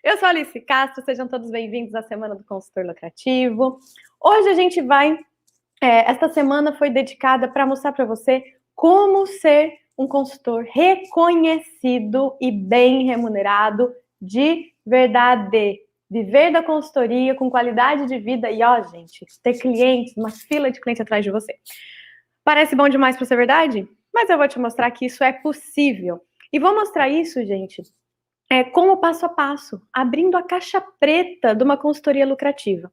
Eu sou a Alice Castro, sejam todos bem-vindos à Semana do Consultor Lucrativo. Hoje a gente vai... esta semana foi dedicada para mostrar para você como ser um consultor reconhecido e bem remunerado de verdade. Viver da consultoria com qualidade de vida e, ó, gente, ter clientes, uma fila de clientes atrás de você. Parece bom demais para ser verdade? Mas eu vou te mostrar que isso é possível. E vou mostrar isso, gente, como passo a passo, abrindo a caixa preta de uma consultoria lucrativa.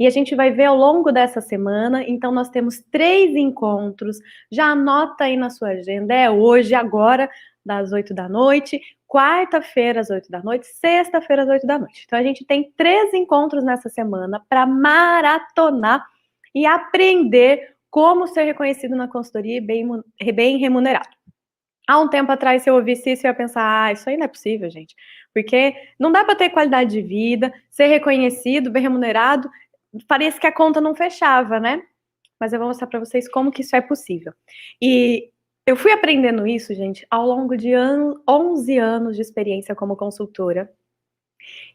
E a gente vai ver ao longo dessa semana, então nós temos 3 encontros, já anota aí na sua agenda, é hoje, agora, das 8 da noite, quarta-feira às 8 da noite, sexta-feira às 8 da noite. Então a gente tem 3 encontros nessa semana para maratonar e aprender como ser reconhecido na consultoria e bem remunerado. Há um tempo atrás, se eu ouvisse isso, eu ia pensar, isso aí não é possível, gente. Porque não dá para ter qualidade de vida, ser reconhecido, bem remunerado, parece que a conta não fechava, né? Mas eu vou mostrar para vocês como que isso é possível. E eu fui aprendendo isso, gente, ao longo de 11 anos de experiência como consultora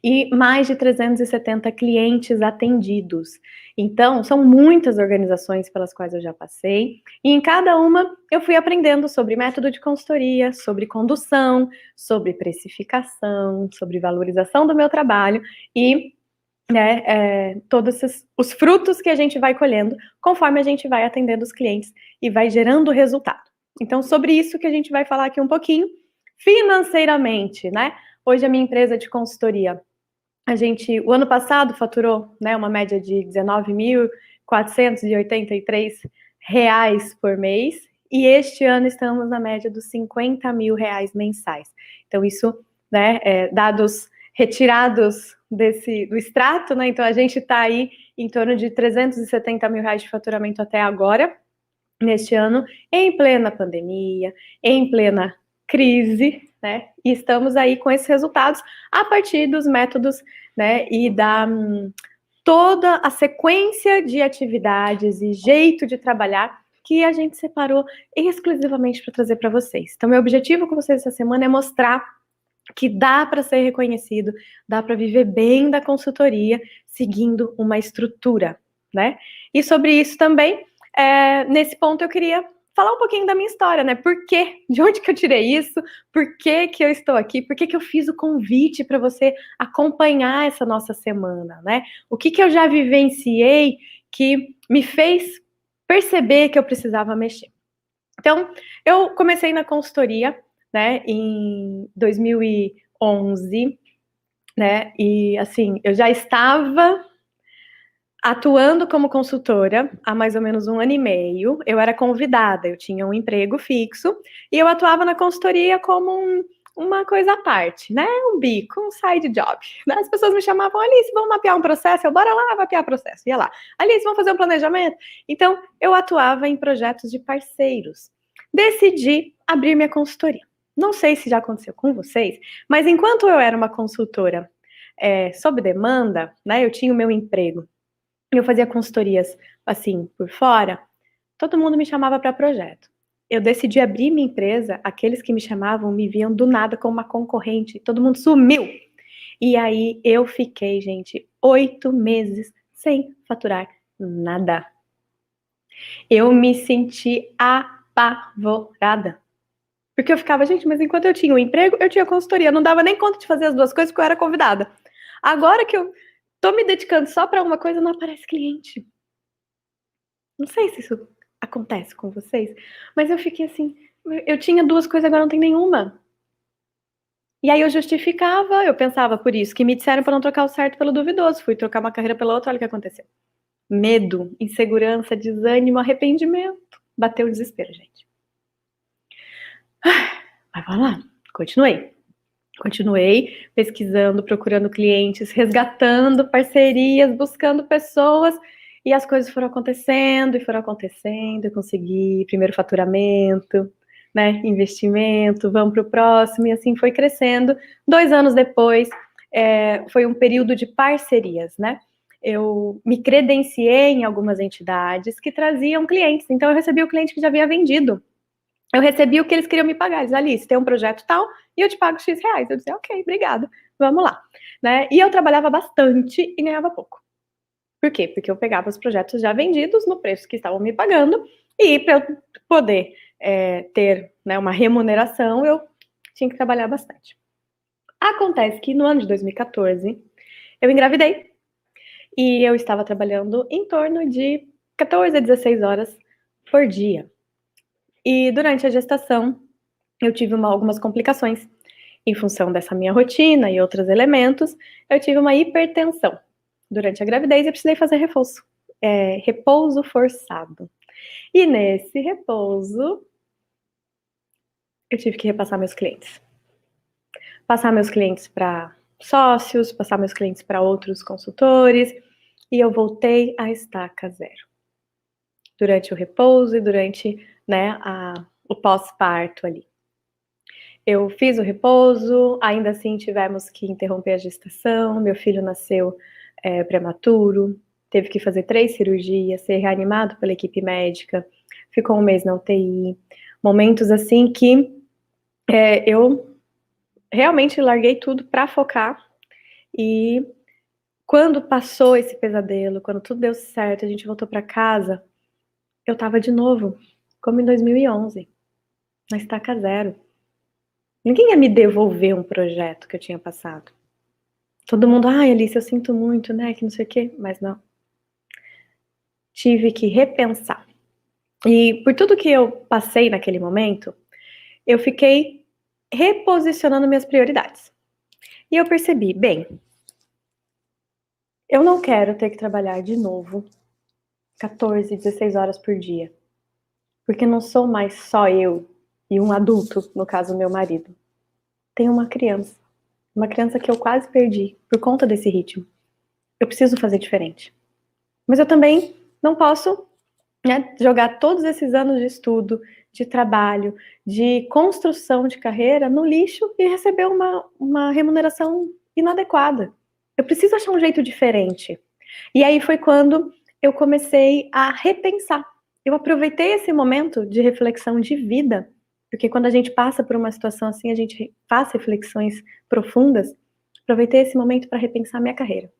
e mais de 370 clientes atendidos. Então, são muitas organizações pelas quais eu já passei, e em cada uma eu fui aprendendo sobre método de consultoria, sobre condução, sobre precificação, sobre valorização do meu trabalho e todos os frutos que a gente vai colhendo conforme a gente vai atendendo os clientes e vai gerando resultado. Então, sobre isso que a gente vai falar aqui um pouquinho, financeiramente, né? Hoje a minha empresa de consultoria, o ano passado faturou, né, uma média de R$19.483 por mês, e este ano estamos na média dos R$50 mil mensais. Então isso, né, dados retirados do extrato, né, então a gente está aí em torno de R$370 mil de faturamento até agora, neste ano, em plena pandemia, em plena crise, né, e estamos aí com esses resultados a partir dos métodos, né, e da toda a sequência de atividades e jeito de trabalhar que a gente separou exclusivamente para trazer para vocês. Então, meu objetivo com vocês essa semana é mostrar que dá para ser reconhecido, dá para viver bem da consultoria, seguindo uma estrutura, né? E sobre isso também, nesse ponto eu queria falar um pouquinho da minha história, né? Por quê? De onde que eu tirei isso? Por que que eu estou aqui? Por que que eu fiz o convite para você acompanhar essa nossa semana, né? O que que eu já vivenciei que me fez perceber que eu precisava mexer? Então, eu comecei na consultoria, né, em 2011, né? E assim, eu já estava atuando como consultora há mais ou menos 1 ano e meio. Eu era convidada, eu tinha um emprego fixo e eu atuava na consultoria como uma coisa à parte, né? Um bico, um side job. As pessoas me chamavam, Alice, vamos mapear um processo? Eu, bora lá mapear processo. Ia lá. Alice, vamos fazer um planejamento? Então, eu atuava em projetos de parceiros. Decidi abrir minha consultoria. Não sei se já aconteceu com vocês, mas enquanto eu era uma consultora sob demanda, né? Eu tinha o meu emprego. Eu fazia consultorias, assim, por fora, todo mundo me chamava para projeto. Eu decidi abrir minha empresa, aqueles que me chamavam me viam do nada como uma concorrente, todo mundo sumiu. E aí eu fiquei, gente, 8 meses sem faturar nada. Eu me senti apavorada. Porque eu ficava, gente, mas enquanto eu tinha um emprego, eu tinha consultoria, não dava nem conta de fazer as duas coisas porque eu era convidada. Agora que eu tô me dedicando só para uma coisa, não aparece cliente. Não sei se isso acontece com vocês, mas eu fiquei assim, eu tinha 2 coisas, agora não tem nenhuma. E aí eu justificava, eu pensava por isso, que me disseram para não trocar o certo pelo duvidoso, fui trocar uma carreira pela outra, olha o que aconteceu. Medo, insegurança, desânimo, arrependimento. Bateu o desespero, gente. Mas vamos lá, Continuei pesquisando, procurando clientes, resgatando parcerias, buscando pessoas, e as coisas foram acontecendo, eu consegui primeiro faturamento, né, investimento, vamos para o próximo, e assim foi crescendo. 2 anos depois, foi um período de parcerias, né? Eu me credenciei em algumas entidades que traziam clientes, então eu recebi o cliente que já havia vendido. Eu recebi o que eles queriam me pagar. Eles, Alice, tem um projeto tal e eu te pago X reais. Eu disse, ok, obrigada. vamos lá, né? E eu trabalhava bastante e ganhava pouco. Por quê? Porque eu pegava os projetos já vendidos no preço que estavam me pagando e para eu poder ter, né, uma remuneração, eu tinha que trabalhar bastante. Acontece que no ano de 2014 eu engravidei e eu estava trabalhando em torno de 14 a 16 horas por dia. E durante a gestação eu tive algumas complicações. Em função dessa minha rotina e outros elementos, eu tive uma hipertensão. Durante a gravidez eu precisei fazer repouso forçado. E nesse repouso, eu tive que repassar meus clientes. Passar meus clientes para sócios, passar meus clientes para outros consultores, e eu voltei à estaca zero. Durante o repouso e durante, né, o pós-parto ali. Eu fiz o repouso, ainda assim tivemos que interromper a gestação, meu filho nasceu prematuro, teve que fazer 3 cirurgias, ser reanimado pela equipe médica, ficou 1 mês na UTI, momentos assim que eu realmente larguei tudo para focar, e quando passou esse pesadelo, quando tudo deu certo, a gente voltou para casa, eu tava de novo, como em 2011, na estaca zero. Ninguém ia me devolver um projeto que eu tinha passado. Todo mundo, ai, Alice, eu sinto muito, né, que não sei o quê, mas não. Tive que repensar. E por tudo que eu passei naquele momento, eu fiquei reposicionando minhas prioridades. E eu percebi, bem, eu não quero ter que trabalhar de novo 14, 16 horas por dia. Porque não sou mais só eu e um adulto, no caso, meu marido. Tem uma criança que eu quase perdi por conta desse ritmo. Eu preciso fazer diferente. Mas eu também não posso, né, jogar todos esses anos de estudo, de trabalho, de construção de carreira no lixo e receber uma remuneração inadequada. Eu preciso achar um jeito diferente. E aí foi quando eu comecei a repensar. Eu aproveitei esse momento de reflexão de vida, porque quando a gente passa por uma situação assim, a gente faz reflexões profundas. Aproveitei esse momento para repensar minha carreira.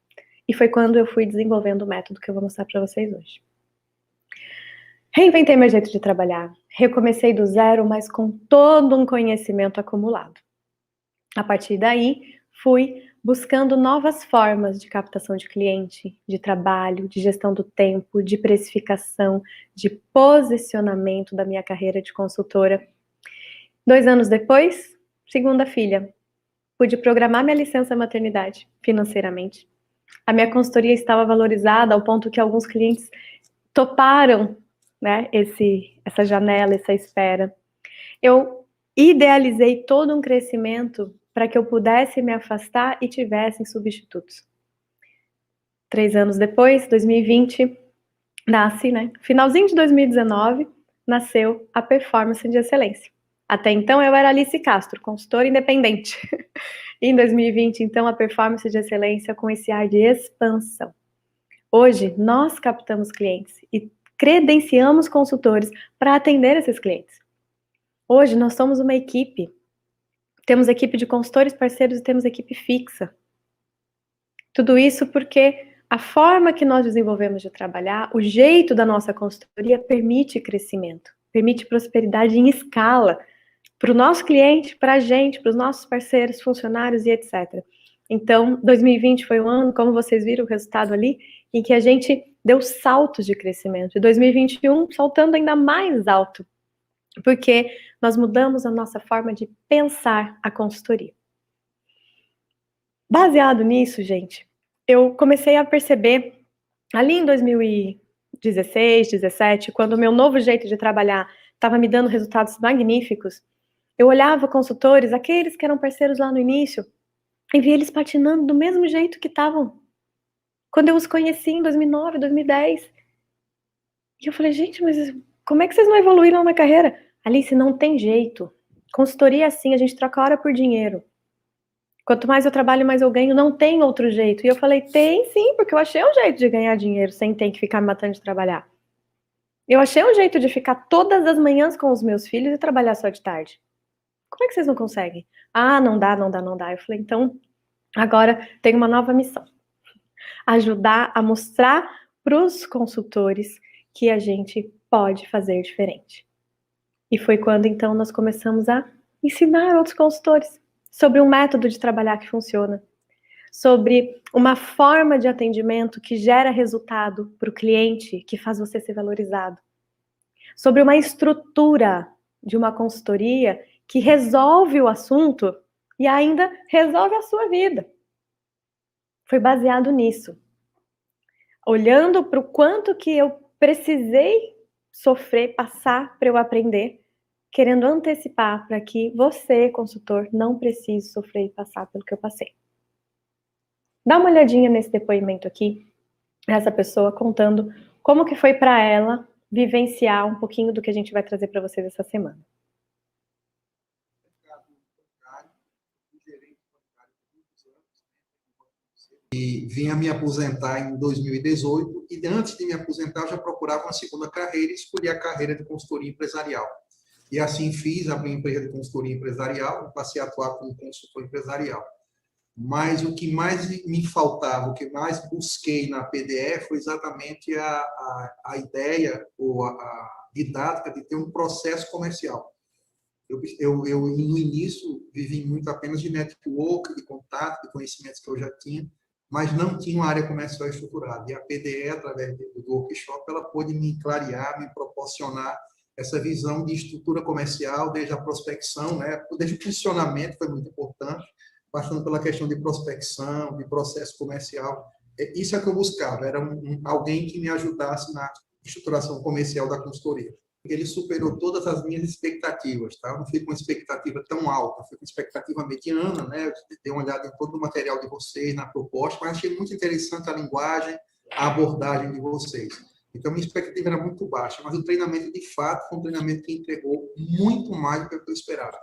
E foi quando eu fui desenvolvendo o método que eu vou mostrar para vocês hoje. Reinventei meu jeito de trabalhar, recomecei do zero, mas com todo um conhecimento acumulado. A partir daí, fui buscando novas formas de captação de cliente, de trabalho, de gestão do tempo, de precificação, de posicionamento da minha carreira de consultora. 2 anos depois, segunda filha, pude programar minha licença maternidade financeiramente. A minha consultoria estava valorizada ao ponto que alguns clientes toparam, né, essa janela, essa espera. Eu idealizei todo um crescimento para que eu pudesse me afastar e tivessem substitutos. 3 anos depois, 2020, nasce, né? Finalzinho de 2019, nasceu a Performance de Excelência. Até então eu era Alice Castro, consultora independente. Em 2020, então, a Performance de Excelência com esse ar de expansão. Hoje, nós captamos clientes e credenciamos consultores para atender esses clientes. Hoje, nós somos uma equipe. Temos equipe de consultores parceiros e temos equipe fixa. Tudo isso porque a forma que nós desenvolvemos de trabalhar, o jeito da nossa consultoria permite crescimento, permite prosperidade em escala para o nosso cliente, para a gente, para os nossos parceiros, funcionários e etc. Então, 2020 foi um ano, como vocês viram o resultado ali, em que a gente deu saltos de crescimento. E 2021 saltando ainda mais alto, porque nós mudamos a nossa forma de pensar a consultoria. Baseado nisso, gente, eu comecei a perceber, ali em 2016, 17, quando o meu novo jeito de trabalhar estava me dando resultados magníficos, eu olhava consultores, aqueles que eram parceiros lá no início, e via eles patinando do mesmo jeito que estavam quando eu os conheci em 2009, 2010. E eu falei, gente, mas como é que vocês não evoluíram na carreira? Alice, não tem jeito. Consultoria é assim, a gente troca hora por dinheiro. Quanto mais eu trabalho, mais eu ganho, não tem outro jeito. E eu falei, tem sim, porque eu achei um jeito de ganhar dinheiro sem ter que ficar me matando de trabalhar. Eu achei um jeito de ficar todas as manhãs com os meus filhos e trabalhar só de tarde. Como é que vocês não conseguem? Ah, não dá, não dá, não dá. Eu falei, então, agora tem uma nova missão: ajudar a mostrar para os consultores que a gente pode fazer diferente. E foi quando, então, nós começamos a ensinar outros consultores sobre um método de trabalhar que funciona, sobre uma forma de atendimento que gera resultado para o cliente, que faz você ser valorizado, sobre uma estrutura de uma consultoria que resolve o assunto e ainda resolve a sua vida. Foi baseado nisso. Olhando para o quanto que eu precisei sofrer, passar para eu aprender, querendo antecipar para que você, consultor, não precise sofrer e passar pelo que eu passei. Dá uma olhadinha nesse depoimento aqui, essa pessoa contando como que foi para ela vivenciar um pouquinho do que a gente vai trazer para vocês essa semana. E vim a me aposentar em 2018 e antes de me aposentar eu já procurava uma segunda carreira e escolhi a carreira de consultoria empresarial. E assim fiz, abri uma empresa de consultoria empresarial, passei a atuar como consultor empresarial. Mas o que mais me faltava, o que mais busquei na PDE foi exatamente a ideia ou a didática de ter um processo comercial. Eu, no início, vivi muito apenas de network, de contato, de conhecimentos que eu já tinha, mas não tinha uma área comercial estruturada. E a PDE, através do workshop, ela pôde me clarear, me proporcionar essa visão de estrutura comercial, desde a prospecção, né? Desde o funcionamento, foi muito importante, passando pela questão de prospecção, de processo comercial. Isso é o que eu buscava, era alguém que me ajudasse na estruturação comercial da consultoria. Ele superou todas as minhas expectativas, tá? Eu não fui com uma expectativa tão alta, fui com uma expectativa mediana, né? Eu dei uma olhada em todo o material de vocês, na proposta, mas achei muito interessante a linguagem, a abordagem de vocês. Então, minha expectativa era muito baixa, mas o treinamento, de fato, foi um treinamento que entregou muito mais do que eu esperava.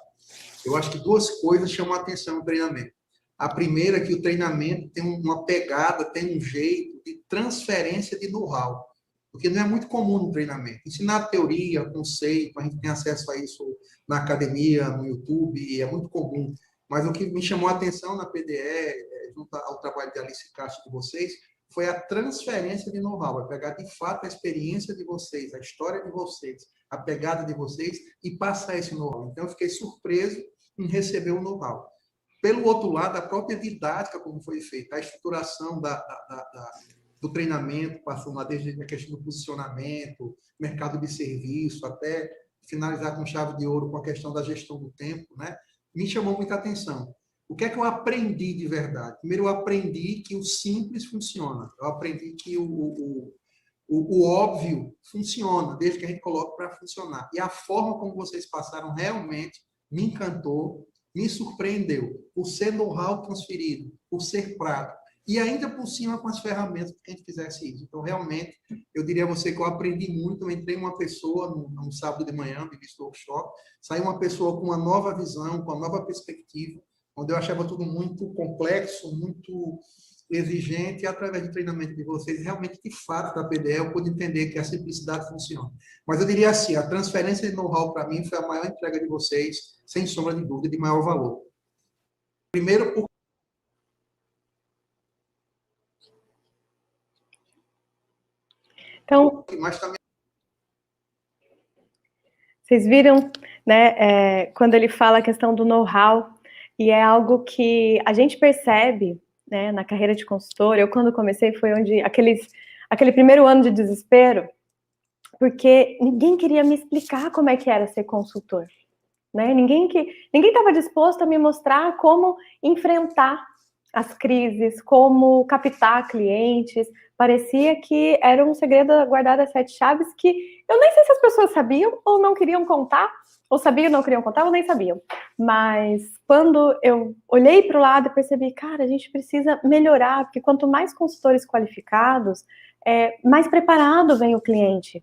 Eu acho que duas coisas chamam a atenção no treinamento. A primeira é que o treinamento tem uma pegada, tem um jeito de transferência de know-how, porque não é muito comum no treinamento. Ensinar teoria, conceito, a gente tem acesso a isso na academia, no YouTube, é muito comum. Mas o que me chamou a atenção na PDE, junto ao trabalho de Alice Castro de vocês, foi a transferência de know-how, pegar de fato a experiência de vocês, a história de vocês, a pegada de vocês e passar esse know-how. Então, eu fiquei surpreso em receber o know-how. Pelo outro lado, a própria didática, como foi feita, a estruturação do treinamento, passando lá desde a questão do posicionamento, mercado de serviço, até finalizar com chave de ouro com a questão da gestão do tempo, né? Me chamou muita atenção. O que é que eu aprendi de verdade? Primeiro, eu aprendi que o simples funciona. Eu aprendi que o óbvio funciona, desde que a gente coloque para funcionar. E a forma como vocês passaram realmente me encantou, me surpreendeu, por ser know-how transferido, por ser prático, e ainda por cima com as ferramentas que a gente fizesse isso. Então, realmente, eu diria a você que eu aprendi muito. Eu entrei uma pessoa no sábado de manhã, no início do workshop, saiu uma pessoa com uma nova visão, com uma nova perspectiva, onde eu achava tudo muito complexo, muito exigente, e através do treinamento de vocês, realmente, de fato, da PDE, eu pude entender que a simplicidade funciona. Mas eu diria assim, a transferência de know-how, para mim, foi a maior entrega de vocês, sem sombra de dúvida, de maior valor. Primeiro, por... Então, mas também... vocês viram, né, quando ele fala a questão do know-how, e é algo que a gente percebe, né, na carreira de consultor. Eu, quando comecei, foi onde aquele primeiro ano de desespero, porque ninguém queria me explicar como é que era ser consultor, né? Ninguém estava disposto a me mostrar como enfrentar as crises, como captar clientes. Parecia que era um segredo guardado a sete chaves que eu nem sei se as pessoas sabiam ou não queriam contar, ou sabiam, não queriam contar, ou nem sabiam. Mas quando eu olhei para o lado e percebi, cara, a gente precisa melhorar, porque quanto mais consultores qualificados, mais preparado vem o cliente.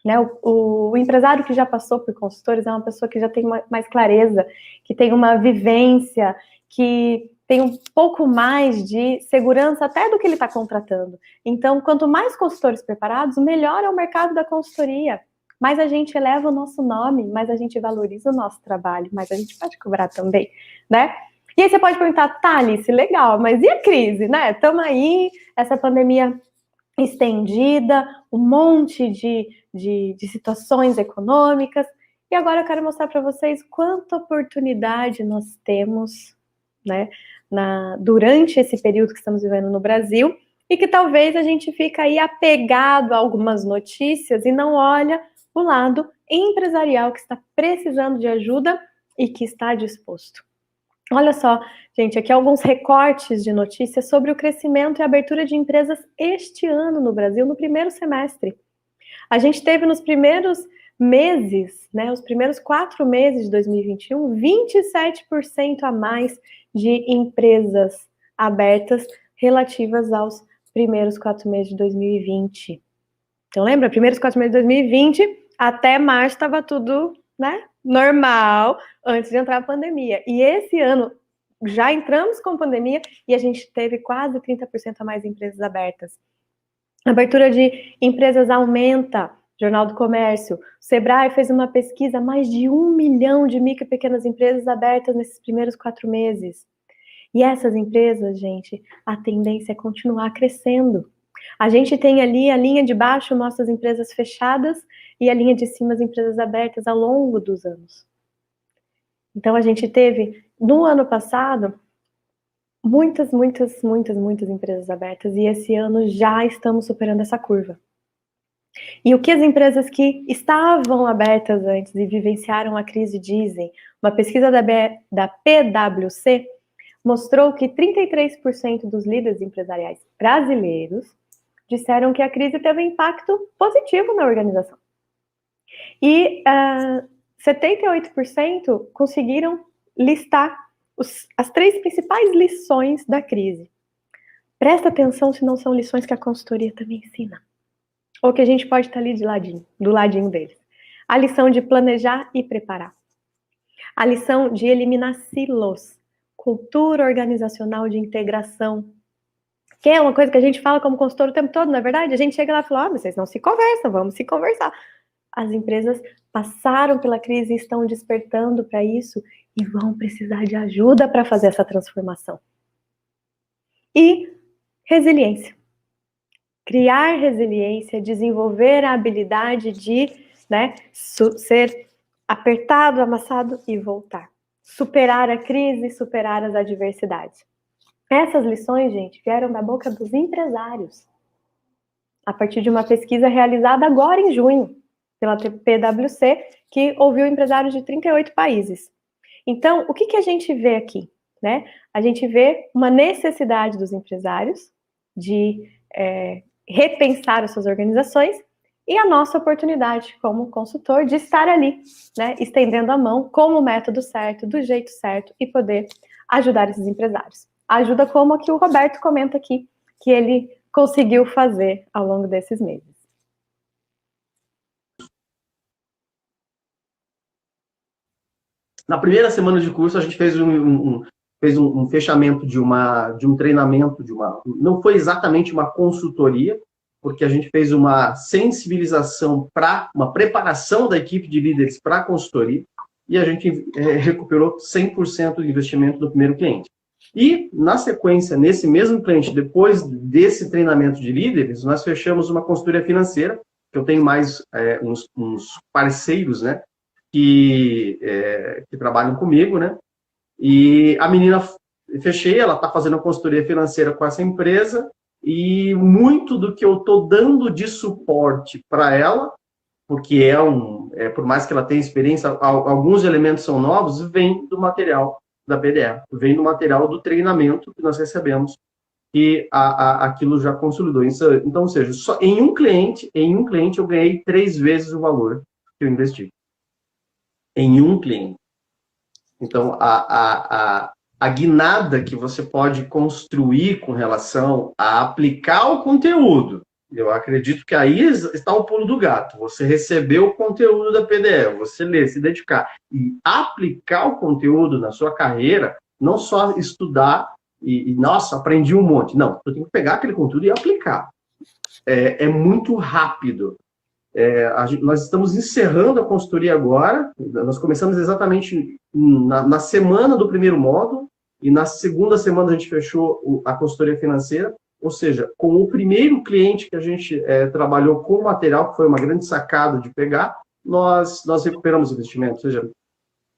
Né? O empresário que já passou por consultores é uma pessoa que já tem mais clareza, que tem uma vivência, que tem um pouco mais de segurança até do que ele está contratando. Então, quanto mais consultores preparados, melhor é o mercado da consultoria. Mais a gente eleva o nosso nome, mais a gente valoriza o nosso trabalho, mais a gente pode cobrar também, né? E aí você pode perguntar, tá, Alice, legal, mas e a crise, né? Estamos aí, essa pandemia estendida, um monte de situações econômicas, e agora eu quero mostrar para vocês quanta oportunidade nós temos, né, durante esse período que estamos vivendo no Brasil, e que talvez a gente fica aí apegado a algumas notícias e não olha o lado empresarial que está precisando de ajuda e que está disposto. Olha só, gente, aqui alguns recortes de notícias sobre o crescimento e abertura de empresas este ano no Brasil, no primeiro semestre. A gente teve nos primeiros meses, né, os primeiros 4 meses de 2021, 27% a mais de empresas abertas relativas aos primeiros 4 meses de 2020. Então, lembra? Primeiros 4 meses de 2020, até março estava tudo, né, normal, antes de entrar a pandemia. E esse ano, já entramos com a pandemia e a gente teve quase 30% a mais empresas abertas. A abertura de empresas aumenta. Jornal do Comércio. O Sebrae fez uma pesquisa, mais de 1 milhão de micro e pequenas empresas abertas nesses primeiros 4 meses. E essas empresas, gente, a tendência é continuar crescendo. A gente tem ali a linha de baixo mostra as empresas fechadas e a linha de cima as empresas abertas ao longo dos anos. Então a gente teve, no ano passado, muitas empresas abertas e esse ano já estamos superando essa curva. E o que as empresas que estavam abertas antes e vivenciaram a crise dizem? Uma pesquisa da PwC mostrou que 33% dos líderes empresariais brasileiros disseram que a crise teve um impacto positivo na organização. E 78% conseguiram listar as 3 principais lições da crise. Presta atenção se não são lições que a consultoria também ensina. Ou que a gente pode estar ali do ladinho deles. A lição de planejar e preparar. A lição de eliminar silos. Cultura organizacional de integração. Que é uma coisa que a gente fala como consultor o tempo todo, não é verdade? A gente chega lá e fala, vocês não se conversam, vamos se conversar. As empresas passaram pela crise e estão despertando para isso e vão precisar de ajuda para fazer essa transformação. E resiliência. Criar resiliência, desenvolver a habilidade de, né, ser apertado, amassado e voltar. Superar a crise, superar as adversidades. Essas lições, gente, vieram da boca dos empresários. A partir de uma pesquisa realizada agora em junho, pela PwC, que ouviu empresários de 38 países. Então, o que a gente vê aqui? Né? A gente vê uma necessidade dos empresários de repensar as suas organizações e a nossa oportunidade como consultor de estar ali, né, estendendo a mão com o método certo, do jeito certo e poder ajudar esses empresários. Ajuda como que o Roberto comenta aqui, que ele conseguiu fazer ao longo desses meses. Na primeira semana de curso, a gente fez um fechamento de um treinamento, não foi exatamente uma consultoria, porque a gente fez uma sensibilização para uma preparação da equipe de líderes para a consultoria, e a gente recuperou 100% do investimento do primeiro cliente. E, na sequência, nesse mesmo cliente, depois desse treinamento de líderes, nós fechamos uma consultoria financeira, que eu tenho mais uns parceiros, né, que trabalham comigo, né, e a menina, fechei, ela está fazendo a consultoria financeira com essa empresa, e muito do que eu estou dando de suporte para ela, porque por mais que ela tenha experiência, alguns elementos são novos, vem do material da PDE, vem do material do treinamento que nós recebemos, e aquilo já consolidou. Então, ou seja, só em um cliente eu ganhei 3 vezes o valor que eu investi. Em um cliente. Então, a guinada que você pode construir com relação a aplicar o conteúdo, eu acredito que aí está o pulo do gato. Você recebeu o conteúdo da PDE, você ler, se dedicar e aplicar o conteúdo na sua carreira, não só estudar nossa, aprendi um monte. Não, eu tenho que pegar aquele conteúdo e aplicar. É muito rápido. Nós estamos encerrando a consultoria agora, nós começamos exatamente na semana do primeiro módulo, e na segunda semana a gente fechou a consultoria financeira, ou seja, com o primeiro cliente que a gente trabalhou com o material, que foi uma grande sacada de pegar, nós recuperamos o investimento. Ou seja,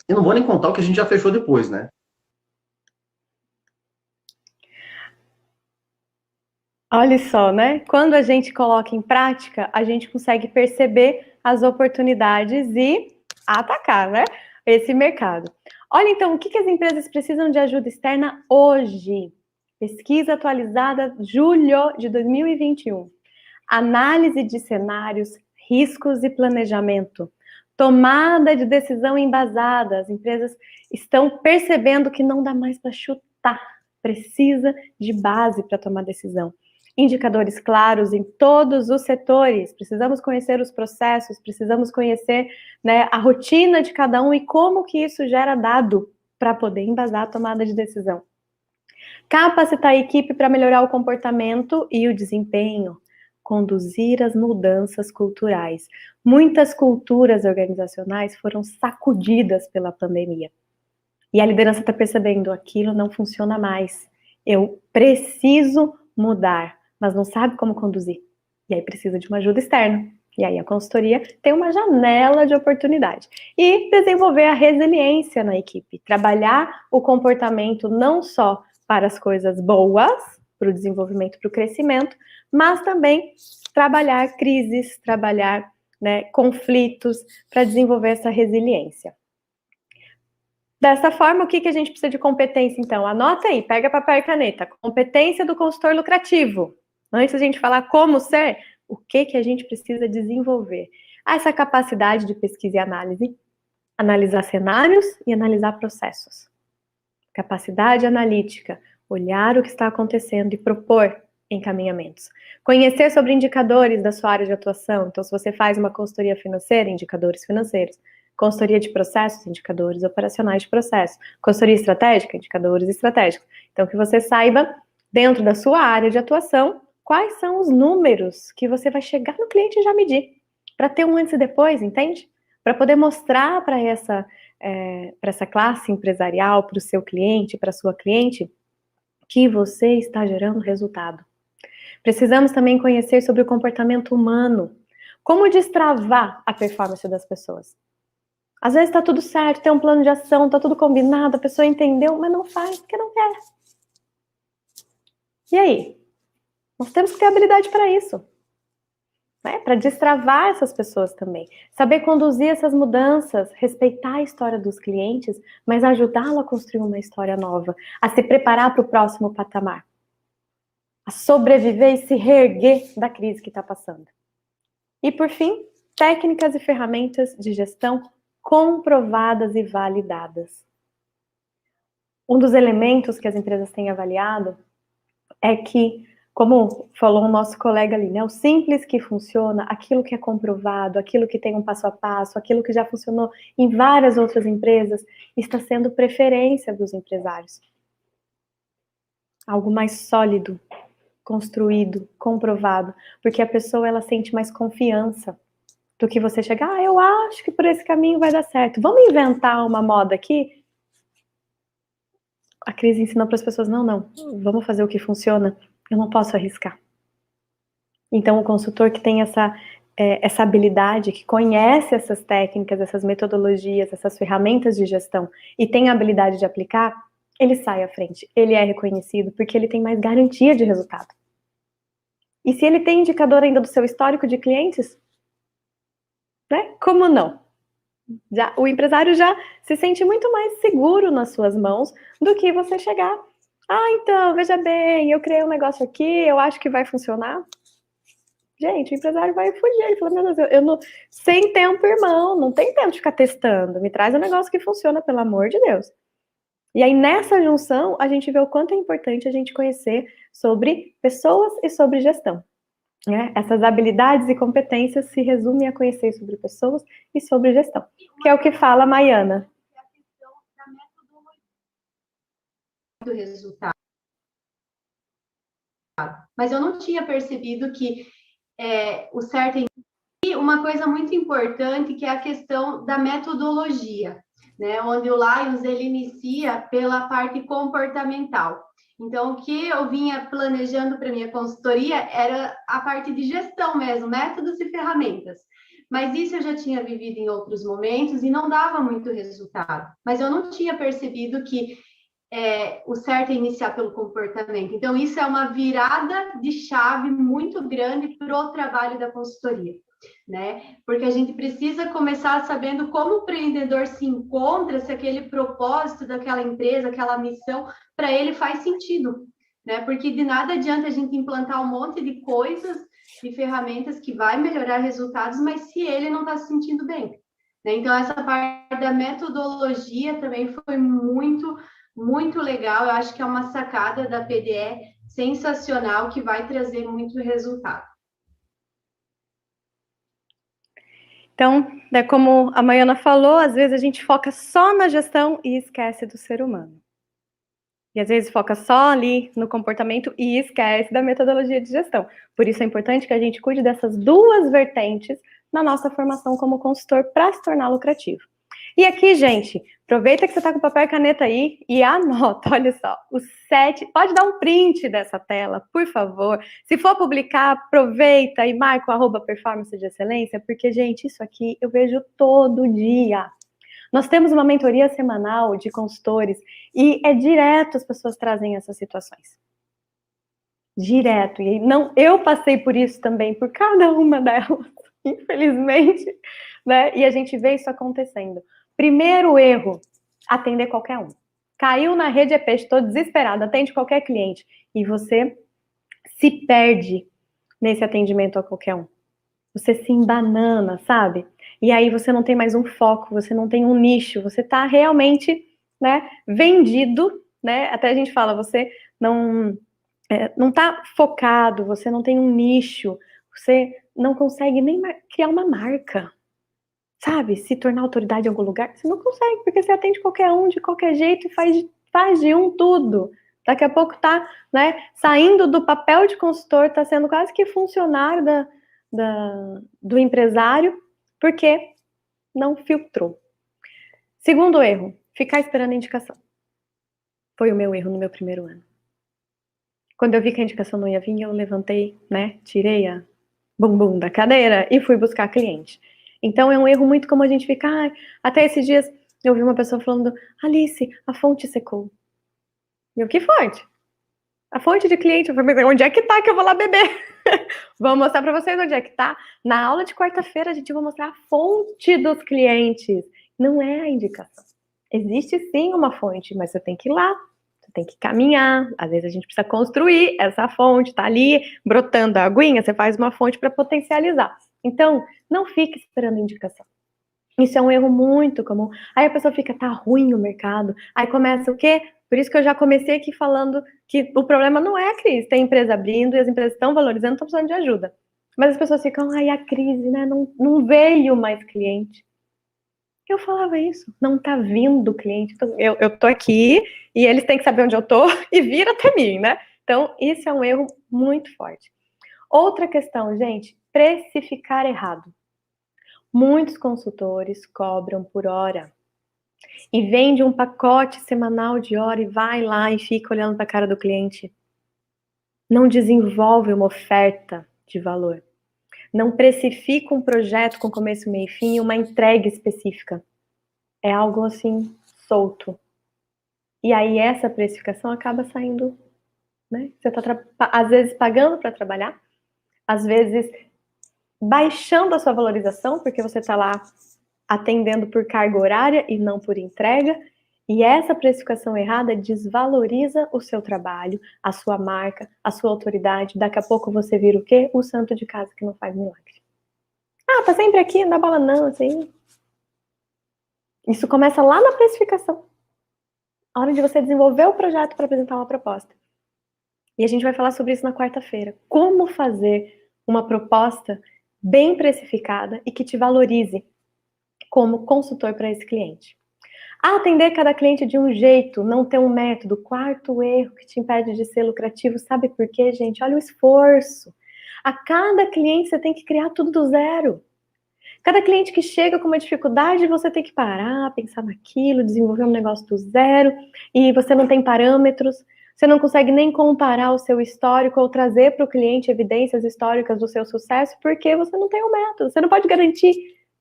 eu não vou nem contar o que a gente já fechou depois, né? Olha só, né? Quando a gente coloca em prática, a gente consegue perceber as oportunidades e atacar, né? Esse mercado. Olha, então, o que as empresas precisam de ajuda externa hoje? Pesquisa atualizada, julho de 2021. Análise de cenários, riscos e planejamento. Tomada de decisão embasada. As empresas estão percebendo que não dá mais para chutar. Precisa de base para tomar decisão. Indicadores claros em todos os setores. Precisamos conhecer os processos, precisamos conhecer, né, a rotina de cada um e como que isso gera dado para poder embasar a tomada de decisão. Capacitar a equipe para melhorar o comportamento e o desempenho. Conduzir as mudanças culturais. Muitas culturas organizacionais foram sacudidas pela pandemia. E a liderança está percebendo, aquilo não funciona mais. Eu preciso mudar, mas não sabe como conduzir. E aí precisa de uma ajuda externa. E aí a consultoria tem uma janela de oportunidade. E desenvolver a resiliência na equipe. Trabalhar o comportamento não só para as coisas boas, para o desenvolvimento, para o crescimento, mas também trabalhar crises, trabalhar, né, conflitos, para desenvolver essa resiliência. Dessa forma, o que a gente precisa de competência, então? Anota aí, pega papel e caneta. Competência do consultor lucrativo. Antes da gente falar como ser, o que a gente precisa desenvolver? Essa capacidade de pesquisa e análise, analisar cenários e analisar processos. Capacidade analítica, olhar o que está acontecendo e propor encaminhamentos. Conhecer sobre indicadores da sua área de atuação. Então, se você faz uma consultoria financeira, indicadores financeiros. Consultoria de processos, indicadores operacionais de processo. Consultoria estratégica, indicadores estratégicos. Então, que você saiba, dentro da sua área de atuação, quais são os números que você vai chegar no cliente e já medir. Para ter um antes e depois, entende? Para poder mostrar para essa classe empresarial, para o seu cliente, para a sua cliente, que você está gerando resultado. Precisamos também conhecer sobre o comportamento humano. Como destravar a performance das pessoas. Às vezes está tudo certo, tem um plano de ação, está tudo combinado, a pessoa entendeu, mas não faz porque não quer. E aí? Nós temos que ter habilidade para isso. Né? Para destravar essas pessoas também. Saber conduzir essas mudanças, respeitar a história dos clientes, mas ajudá-lo a construir uma história nova, a se preparar para o próximo patamar. A sobreviver e se reerguer da crise que está passando. E por fim, técnicas e ferramentas de gestão comprovadas e validadas. Um dos elementos que as empresas têm avaliado é que, como falou o nosso colega ali, né, o simples que funciona, aquilo que é comprovado, aquilo que tem um passo a passo, aquilo que já funcionou em várias outras empresas, está sendo preferência dos empresários. Algo mais sólido, construído, comprovado, porque a pessoa ela sente mais confiança do que você chegar, eu acho que por esse caminho vai dar certo. Vamos inventar uma moda aqui? A crise ensina para as pessoas, não, vamos fazer o que funciona, eu não posso arriscar. Então, o consultor que tem essa habilidade, que conhece essas técnicas, essas metodologias, essas ferramentas de gestão e tem a habilidade de aplicar, ele sai à frente, ele é reconhecido porque ele tem mais garantia de resultado. E se ele tem indicador ainda do seu histórico de clientes, né? Como não? O empresário já se sente muito mais seguro nas suas mãos do que você chegar. Então, veja bem, eu criei um negócio aqui, eu acho que vai funcionar. Gente, o empresário vai fugir. Ele fala, meu Deus, eu não... Sem tempo, irmão, não tem tempo de ficar testando. Me traz um negócio que funciona, pelo amor de Deus. E aí, nessa junção, a gente vê o quanto é importante a gente conhecer sobre pessoas e sobre gestão. Né? Essas habilidades e competências se resumem a conhecer sobre pessoas e sobre gestão, que é o que fala a Maiana. A questão da metodologia do resultado. Mas eu não tinha percebido que o certo... E uma coisa muito importante que é a questão da metodologia. né? Onde o Lions ele inicia pela parte comportamental. Então, o que eu vinha planejando para minha consultoria era a parte de gestão mesmo, métodos e ferramentas. Mas isso eu já tinha vivido em outros momentos e não dava muito resultado. Mas eu não tinha percebido que o certo é iniciar pelo comportamento. Então, isso é uma virada de chave muito grande para o trabalho da consultoria, né? Porque a gente precisa começar sabendo como o empreendedor se encontra, se aquele propósito daquela empresa, aquela missão, para ele faz sentido, né? Porque de nada adianta a gente implantar um monte de coisas e ferramentas que vai melhorar resultados, mas se ele não está se sentindo bem, né? Então, essa parte da metodologia também foi muito legal. Eu acho que é uma sacada da PDE sensacional que vai trazer muito resultado. Então, né, como a Maiana falou, às vezes a gente foca só na gestão e esquece do ser humano. E às vezes foca só ali no comportamento e esquece da metodologia de gestão. Por isso é importante que a gente cuide dessas duas vertentes na nossa formação como consultor para se tornar lucrativo. E aqui, gente, aproveita que você está com papel e caneta aí e anota, olha só, os 7, pode dar um print dessa tela, por favor. Se for publicar, aproveita e marca o @performance de excelência, porque, gente, isso aqui eu vejo todo dia. Nós temos uma mentoria semanal de consultores e é direto as pessoas trazem essas situações. Direto. E não, eu passei por isso também, por cada uma delas, infelizmente, né? E a gente vê isso acontecendo. Primeiro erro, atender qualquer um. Caiu na rede é peixe, estou desesperado, atende qualquer cliente. E você se perde nesse atendimento a qualquer um. Você se embanana, sabe? E aí você não tem mais um foco, você não tem um nicho, você está realmente, né, vendido, né? Até a gente fala, você não está focado, você não tem um nicho, você não consegue nem criar uma marca, sabe? Se tornar autoridade em algum lugar, você não consegue, porque você atende qualquer um, de qualquer jeito, e faz de um tudo. Daqui a pouco tá, né, saindo do papel de consultor, tá sendo quase que funcionário do empresário, porque não filtrou. Segundo erro, ficar esperando a indicação. Foi o meu erro no meu primeiro ano. Quando eu vi que a indicação não ia vir, eu levantei, né, tirei a bumbum da cadeira e fui buscar cliente. Então é um erro muito comum a gente ficar, até esses dias eu vi uma pessoa falando, Alice, a fonte secou. E eu, que fonte? A fonte de cliente. Eu falei, onde é que tá que eu vou lá beber? Vou mostrar para vocês onde é que tá. Na aula de quarta-feira a gente vai mostrar a fonte dos clientes. Não é a indicação. Existe sim uma fonte, mas você tem que ir lá, você tem que caminhar. Às vezes a gente precisa construir essa fonte, tá ali brotando a aguinha, você faz uma fonte para potencializar. Então, não fique esperando indicação. Isso é um erro muito comum. Aí a pessoa fica, tá ruim o mercado. Aí começa o quê? Por isso que eu já comecei aqui falando que o problema não é a crise. Tem empresa abrindo e as empresas estão valorizando, estão precisando de ajuda. Mas as pessoas ficam, ai, a crise, né? Não veio mais cliente. Eu falava isso, não tá vindo cliente. Então, eu tô aqui e eles têm que saber onde eu tô e vir até mim, né? Então, isso é um erro muito forte. Outra questão, gente, precificar errado. Muitos consultores cobram por hora e vende um pacote semanal de hora e vai lá e fica olhando para a cara do cliente. Não desenvolve uma oferta de valor. Não precifica um projeto com começo, meio e fim e uma entrega específica. É algo assim, solto. E aí essa precificação acaba saindo, né? Você está às vezes pagando para trabalhar, às vezes baixando a sua valorização, porque você está lá atendendo por carga horária e não por entrega, e essa precificação errada desvaloriza o seu trabalho, a sua marca, a sua autoridade. Daqui a pouco você vira o quê? O santo de casa que não faz milagre. Ah, tá sempre aqui, não dá bola não, assim. Isso começa lá na precificação. A hora de você desenvolver o projeto para apresentar uma proposta. E a gente vai falar sobre isso na quarta-feira. Como fazer uma proposta bem precificada e que te valorize como consultor para esse cliente. Atender cada cliente de um jeito, não ter um método. Quarto erro que te impede de ser lucrativo, sabe por quê, gente? Olha o esforço. A cada cliente você tem que criar tudo do zero. Cada cliente que chega com uma dificuldade, você tem que parar, pensar naquilo, desenvolver um negócio do zero, e você não tem parâmetros, você não consegue nem comparar o seu histórico ou trazer para o cliente evidências históricas do seu sucesso, porque você não tem um método, você não pode garantir,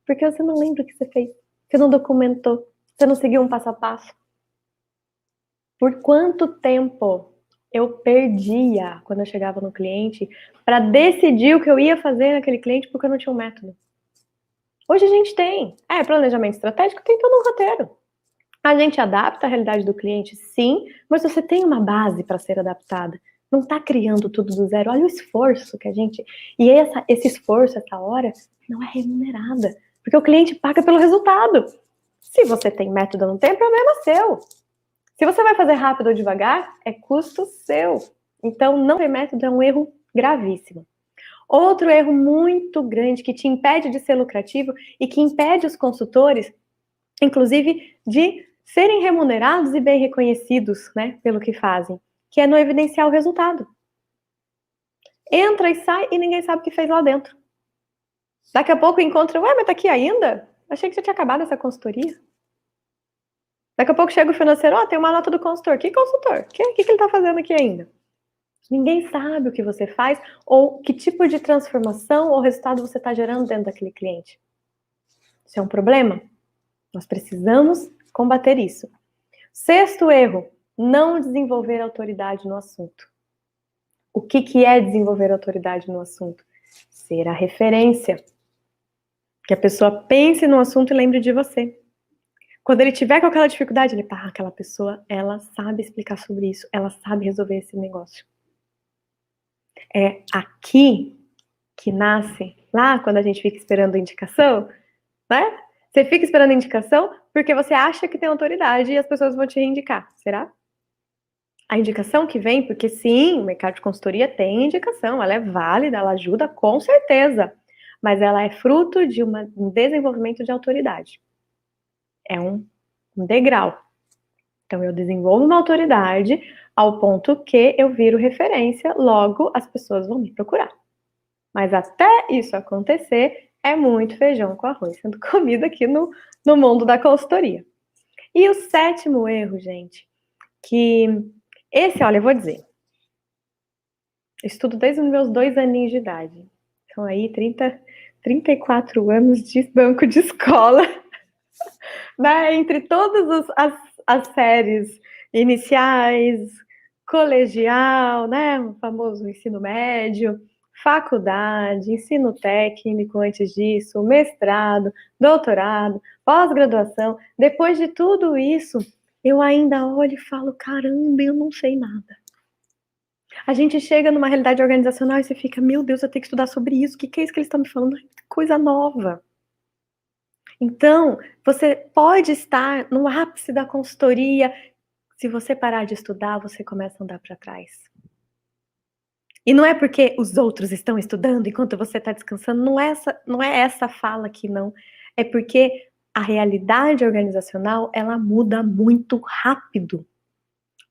porque você não lembra o que você fez, você não documentou, você não seguiu um passo a passo. Por quanto tempo eu perdia quando eu chegava no cliente para decidir o que eu ia fazer naquele cliente porque eu não tinha um método? Hoje a gente tem planejamento estratégico, tem todo um roteiro. A gente adapta a realidade do cliente, sim, mas você tem uma base para ser adaptada. Não está criando tudo do zero. Olha o esforço que a gente... E esse esforço, essa hora, não é remunerada. Porque o cliente paga pelo resultado. Se você tem método ou não tem, é problema seu. Se você vai fazer rápido ou devagar, é custo seu. Então, não ter método é um erro gravíssimo. Outro erro muito grande que te impede de ser lucrativo e que impede os consultores, inclusive, de serem remunerados e bem reconhecidos, né, pelo que fazem, que é não evidenciar o resultado. Entra e sai e ninguém sabe o que fez lá dentro. Daqui a pouco encontra, mas tá aqui ainda? Achei que já tinha acabado essa consultoria. Daqui a pouco chega o financeiro, tem uma nota do consultor. Que consultor? O que ele tá fazendo aqui ainda? Ninguém sabe o que você faz ou que tipo de transformação ou resultado você está gerando dentro daquele cliente. Isso é um problema? Nós precisamos combater isso. Sexto erro, não desenvolver autoridade no assunto. O que é desenvolver autoridade no assunto? Ser a referência. Que a pessoa pense no assunto e lembre de você. Quando ele tiver com aquela dificuldade, ele, aquela pessoa, ela sabe explicar sobre isso, ela sabe resolver esse negócio. É aqui que nasce, lá quando a gente fica esperando indicação, né? Você fica esperando indicação porque você acha que tem autoridade e as pessoas vão te indicar. Será? A indicação que vem, porque sim, o mercado de consultoria tem indicação, ela é válida, ela ajuda com certeza, mas ela é fruto de um desenvolvimento de autoridade. É um degrau. Então, eu desenvolvo uma autoridade ao ponto que eu viro referência, logo as pessoas vão me procurar. Mas até isso acontecer, é muito feijão com arroz sendo comido aqui no mundo da consultoria. E o sétimo erro, gente, que esse, olha, eu vou dizer, eu estudo desde os meus 2 aninhos de idade. São aí 34 anos de banco de escola, né? Entre todas as séries iniciais, colegial, né? O famoso ensino médio, faculdade, ensino técnico antes disso, mestrado, doutorado, pós-graduação. Depois de tudo isso, eu ainda olho e falo, caramba, eu não sei nada. A gente chega numa realidade organizacional e você fica, meu Deus, eu tenho que estudar sobre isso. O que é isso que eles estão me falando? Coisa nova. Então, você pode estar no ápice da consultoria. Se você parar de estudar, você começa a andar para trás. E não é porque os outros estão estudando enquanto você está descansando, não é essa fala aqui, não. É porque a realidade organizacional, ela muda muito rápido.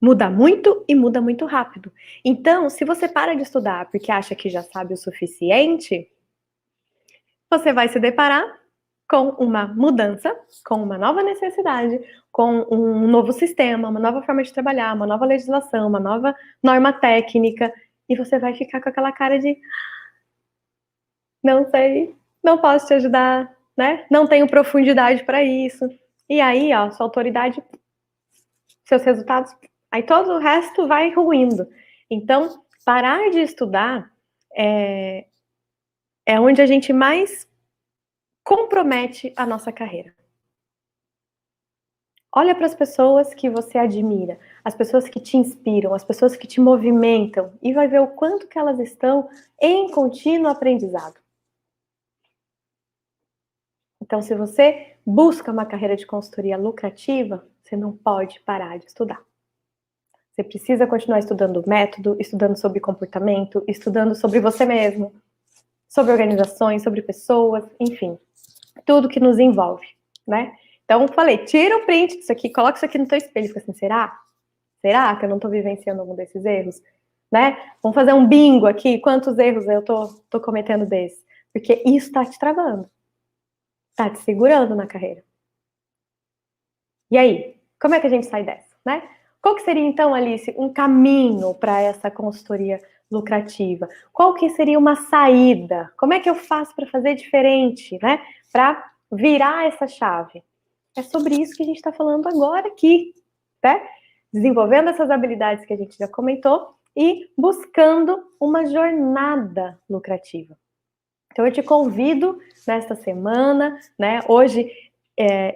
Muda muito e muda muito rápido. Então, se você para de estudar porque acha que já sabe o suficiente, você vai se deparar com uma mudança, com uma nova necessidade, com um novo sistema, uma nova forma de trabalhar, uma nova legislação, uma nova norma técnica, e você vai ficar com aquela cara de não sei, não posso te ajudar, né? Não tenho profundidade para isso. E aí, sua autoridade, seus resultados, aí todo o resto vai ruindo. Então, parar de estudar é onde a gente mais compromete a nossa carreira. Olha para as pessoas que você admira, as pessoas que te inspiram, as pessoas que te movimentam e vai ver o quanto que elas estão em contínuo aprendizado. Então, se você busca uma carreira de consultoria lucrativa, você não pode parar de estudar. Você precisa continuar estudando método, estudando sobre comportamento, estudando sobre você mesmo, sobre organizações, sobre pessoas, enfim, tudo que nos envolve, né? Então, falei, tira o print disso aqui, coloca isso aqui no teu espelho e fica assim, será? Será que eu não tô vivenciando algum desses erros? Né? Vamos fazer um bingo aqui, quantos erros eu tô cometendo desses? Porque isso tá te travando. Tá te segurando na carreira. E aí, como é que a gente sai dessa, né? Qual que seria, então, Alice, um caminho para essa consultoria lucrativa? Qual que seria uma saída? Como é que eu faço para fazer diferente, né? Para virar essa chave? É sobre isso que a gente está falando agora aqui, né? Desenvolvendo essas habilidades que a gente já comentou e buscando uma jornada lucrativa. Então, eu te convido nesta semana, né? Hoje,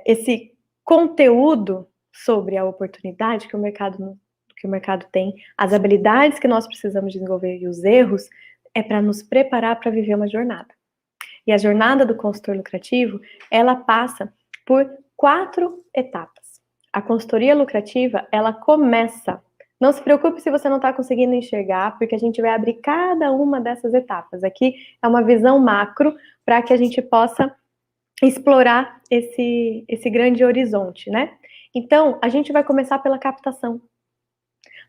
esse conteúdo sobre a oportunidade que o mercado tem, as habilidades que nós precisamos desenvolver e os erros, é para nos preparar para viver uma jornada. E a jornada do consultor lucrativo, ela passa por 4 etapas. A consultoria lucrativa, ela começa. Não se preocupe se você não está conseguindo enxergar, porque a gente vai abrir cada uma dessas etapas. Aqui é uma visão macro para que a gente possa explorar esse grande horizonte, né? Então, a gente vai começar pela captação.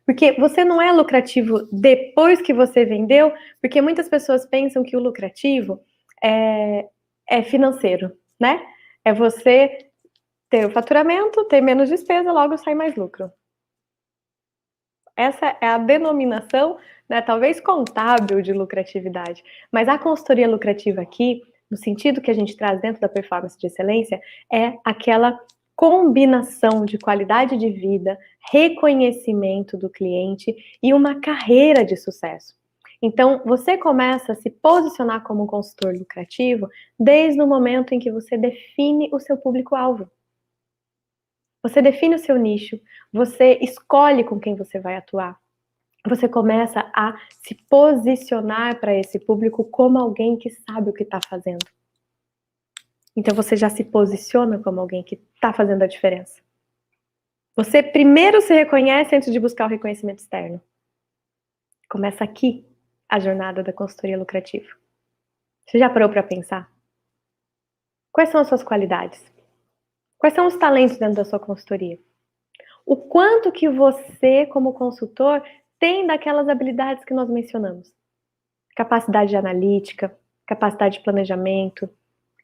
Porque você não é lucrativo depois que você vendeu, porque muitas pessoas pensam que o lucrativo é financeiro, né? É você ter o faturamento, ter menos despesa, logo sai mais lucro. Essa é a denominação, né, talvez contábil de lucratividade. Mas a consultoria lucrativa aqui, no sentido que a gente traz dentro da performance de excelência, é aquela combinação de qualidade de vida, reconhecimento do cliente e uma carreira de sucesso. Então, você começa a se posicionar como um consultor lucrativo desde o momento em que você define o seu público-alvo. Você define o seu nicho, você escolhe com quem você vai atuar. Você começa a se posicionar para esse público como alguém que sabe o que está fazendo. Então você já se posiciona como alguém que está fazendo a diferença. Você primeiro se reconhece antes de buscar o reconhecimento externo. Começa aqui a jornada da consultoria lucrativa. Você já parou para pensar? Quais são as suas qualidades? Quais são os talentos dentro da sua consultoria? O quanto que você, como consultor, tem daquelas habilidades que nós mencionamos? Capacidade analítica, capacidade de planejamento,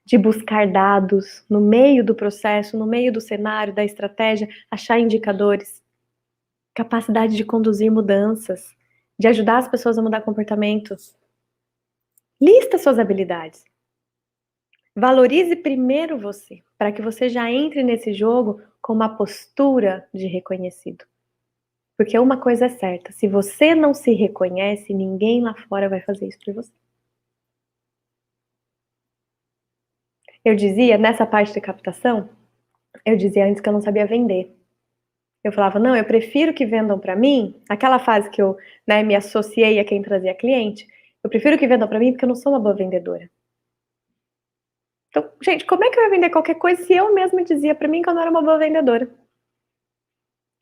de buscar dados no meio do processo, no meio do cenário, da estratégia, achar indicadores. Capacidade de conduzir mudanças, de ajudar as pessoas a mudar comportamentos. Lista suas habilidades. Valorize primeiro você, para que você já entre nesse jogo com uma postura de reconhecido. Porque uma coisa é certa, se você não se reconhece, ninguém lá fora vai fazer isso por você. Eu dizia, nessa parte de captação, eu dizia antes que eu não sabia vender. Eu falava, não, eu prefiro que vendam para mim, naquela fase que eu, né, me associei a quem trazia cliente, eu prefiro que vendam para mim porque eu não sou uma boa vendedora. Então, gente, como é que eu ia vender qualquer coisa se eu mesma dizia para mim que eu não era uma boa vendedora?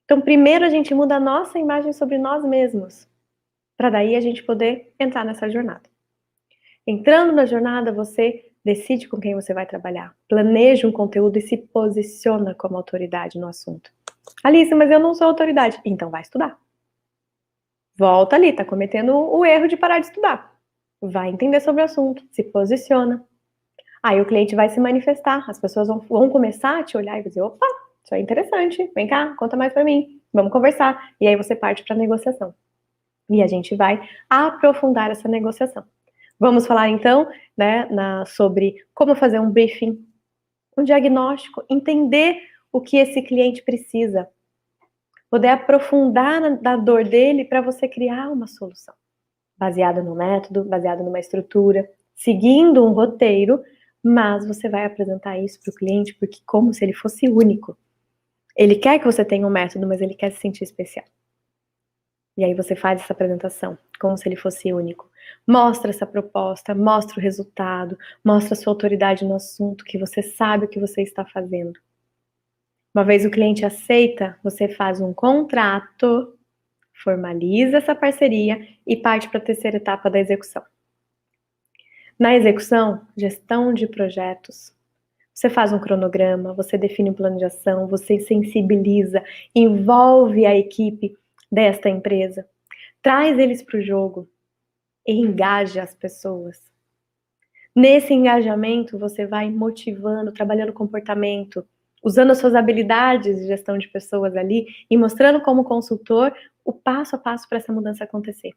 Então, primeiro a gente muda a nossa imagem sobre nós mesmos, para daí a gente poder entrar nessa jornada. Entrando na jornada, você decide com quem você vai trabalhar, planeja um conteúdo e se posiciona como autoridade no assunto. Alice, mas eu não sou autoridade. Então vai estudar. Volta ali, tá cometendo o erro de parar de estudar. Vai entender sobre o assunto, se posiciona. Aí o cliente vai se manifestar, as pessoas vão começar a te olhar e dizer, opa, isso é interessante, vem cá, conta mais para mim, vamos conversar. E aí você parte para a negociação. E a gente vai aprofundar essa negociação. Vamos falar então, né, sobre como fazer um briefing, um diagnóstico, entender o que esse cliente precisa, poder aprofundar na dor dele para você criar uma solução, baseada no método, baseada numa estrutura, seguindo um roteiro, mas você vai apresentar isso para o cliente porque como se ele fosse único. Ele quer que você tenha um método, mas ele quer se sentir especial. E aí você faz essa apresentação, como se ele fosse único. Mostra essa proposta, mostra o resultado, mostra a sua autoridade no assunto, que você sabe o que você está fazendo. Uma vez o cliente aceita, você faz um contrato, formaliza essa parceria e parte para a terceira etapa da execução. Na execução, gestão de projetos. Você faz um cronograma, você define um plano de ação, você sensibiliza, envolve a equipe desta empresa, traz eles para o jogo, engaja as pessoas. Nesse engajamento, você vai motivando, trabalhando o comportamento, usando as suas habilidades de gestão de pessoas ali e mostrando como consultor o passo a passo para essa mudança acontecer.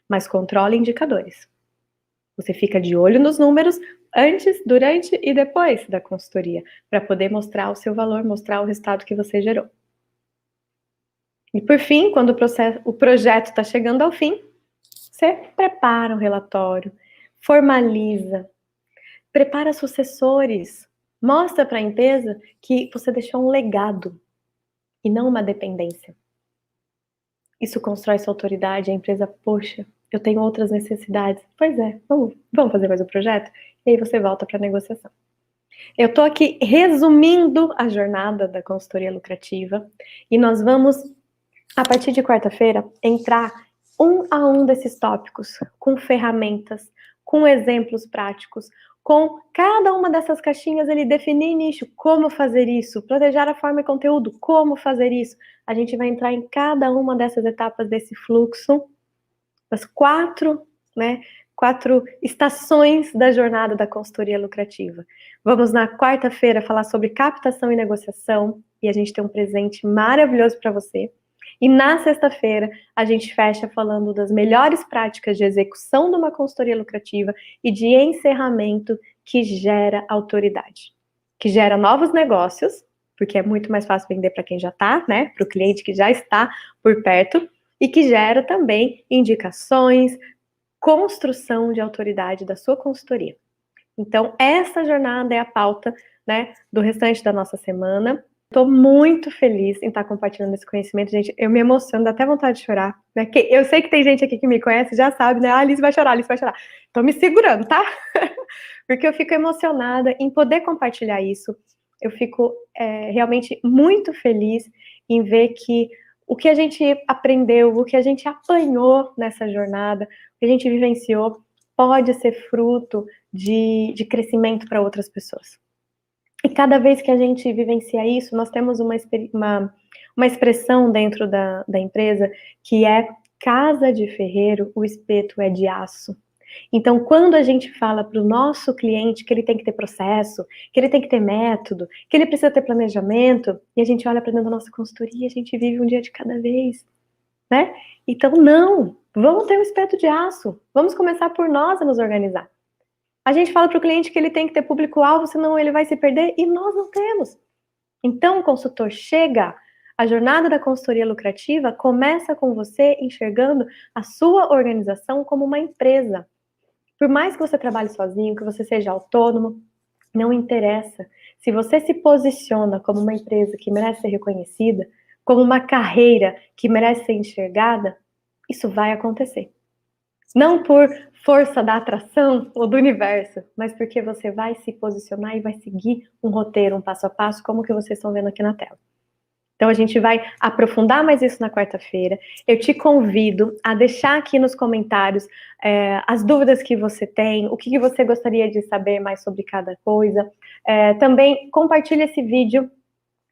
Mas controle indicadores. Você fica de olho nos números antes, durante e depois da consultoria, para poder mostrar o seu valor, mostrar o resultado que você gerou. E por fim, quando o projeto está chegando ao fim, você prepara um relatório, formaliza, prepara sucessores, mostra para a empresa que você deixou um legado e não uma dependência. Isso constrói sua autoridade, a empresa, poxa, eu tenho outras necessidades. Pois é, vamos fazer mais um projeto? E aí você volta para a negociação. Eu estou aqui resumindo a jornada da consultoria lucrativa e nós vamos, a partir de quarta-feira, entrar um a um desses tópicos, com ferramentas, com exemplos práticos, com cada uma dessas caixinhas, ele definir nicho, como fazer isso, planejar a forma e conteúdo, como fazer isso. A gente vai entrar em cada uma dessas etapas desse fluxo, das quatro estações da jornada da consultoria lucrativa. Vamos na quarta-feira falar sobre captação e negociação, e a gente tem um presente maravilhoso para você. E na sexta-feira, a gente fecha falando das melhores práticas de execução de uma consultoria lucrativa e de encerramento que gera autoridade, que gera novos negócios, porque é muito mais fácil vender para quem já está, né? Para o cliente que já está por perto, e que gera também indicações, construção de autoridade da sua consultoria. Então, essa jornada é a pauta, né, do restante da nossa semana. Estou muito feliz em estar compartilhando esse conhecimento, gente. Eu me emociono, dá até vontade de chorar. Né? Eu sei que tem gente aqui que me conhece, já sabe, né? Ah, Alice vai chorar, Alice vai chorar. Estou me segurando, tá? Porque eu fico emocionada em poder compartilhar isso. Eu fico realmente muito feliz em ver que o que a gente aprendeu, o que a gente apanhou nessa jornada, o que a gente vivenciou, pode ser fruto de crescimento para outras pessoas. E cada vez que a gente vivencia isso, nós temos uma expressão dentro da empresa que é casa de ferreiro, o espeto é de aço. Então, quando a gente fala para o nosso cliente que ele tem que ter processo, que ele tem que ter método, que ele precisa ter planejamento, e a gente olha para dentro da nossa consultoria, a gente vive um dia de cada vez, né? Então, não, vamos ter um espeto de aço, vamos começar por nós a nos organizar. A gente fala para o cliente que ele tem que ter público-alvo, senão ele vai se perder, e nós não temos. Então, o consultor chega, a jornada da consultoria lucrativa começa com você enxergando a sua organização como uma empresa. Por mais que você trabalhe sozinho, que você seja autônomo, não interessa. Se você se posiciona como uma empresa que merece ser reconhecida, como uma carreira que merece ser enxergada, isso vai acontecer. Não por força da atração ou do universo, mas porque você vai se posicionar e vai seguir um roteiro, um passo a passo, como que vocês estão vendo aqui na tela. Então, a gente vai aprofundar mais isso na quarta-feira. Eu te convido a deixar aqui nos comentários as dúvidas que você tem, o que você gostaria de saber mais sobre cada coisa. Também compartilhe esse vídeo.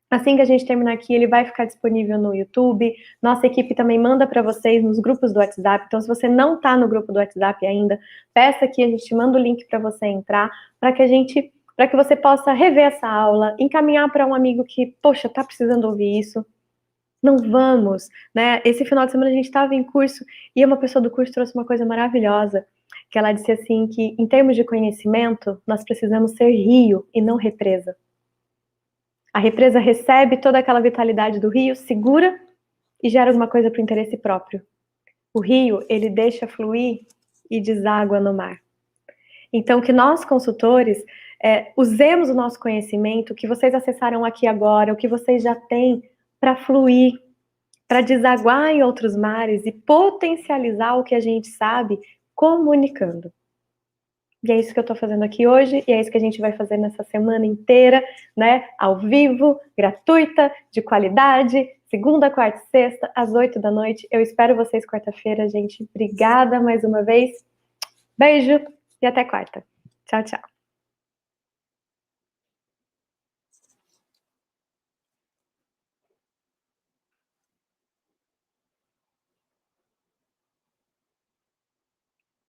Assim que a gente terminar aqui, ele vai ficar disponível no YouTube. Nossa equipe também manda para vocês nos grupos do WhatsApp. Então, se você não está no grupo do WhatsApp ainda, peça aqui, a gente manda o link para você entrar, para que você possa rever essa aula, encaminhar para um amigo que, poxa, tá precisando ouvir isso. Não vamos, né? Esse final de semana a gente estava em curso e uma pessoa do curso trouxe uma coisa maravilhosa, que ela disse assim que, em termos de conhecimento, nós precisamos ser rio e não represa. A represa recebe toda aquela vitalidade do rio, segura e gera alguma coisa para o interesse próprio. O rio, ele deixa fluir e deságua no mar. Então, que nós, consultores, usemos o nosso conhecimento, o que vocês acessaram aqui agora, o que vocês já têm, para fluir, para desaguar em outros mares e potencializar o que a gente sabe, comunicando. E é isso que eu estou fazendo aqui hoje, e é isso que a gente vai fazer nessa semana inteira, né? Ao vivo, gratuita, de qualidade, segunda, quarta e sexta, às 8 da noite. Eu espero vocês quarta-feira, gente. Obrigada mais uma vez. Beijo e até quarta. Tchau, tchau.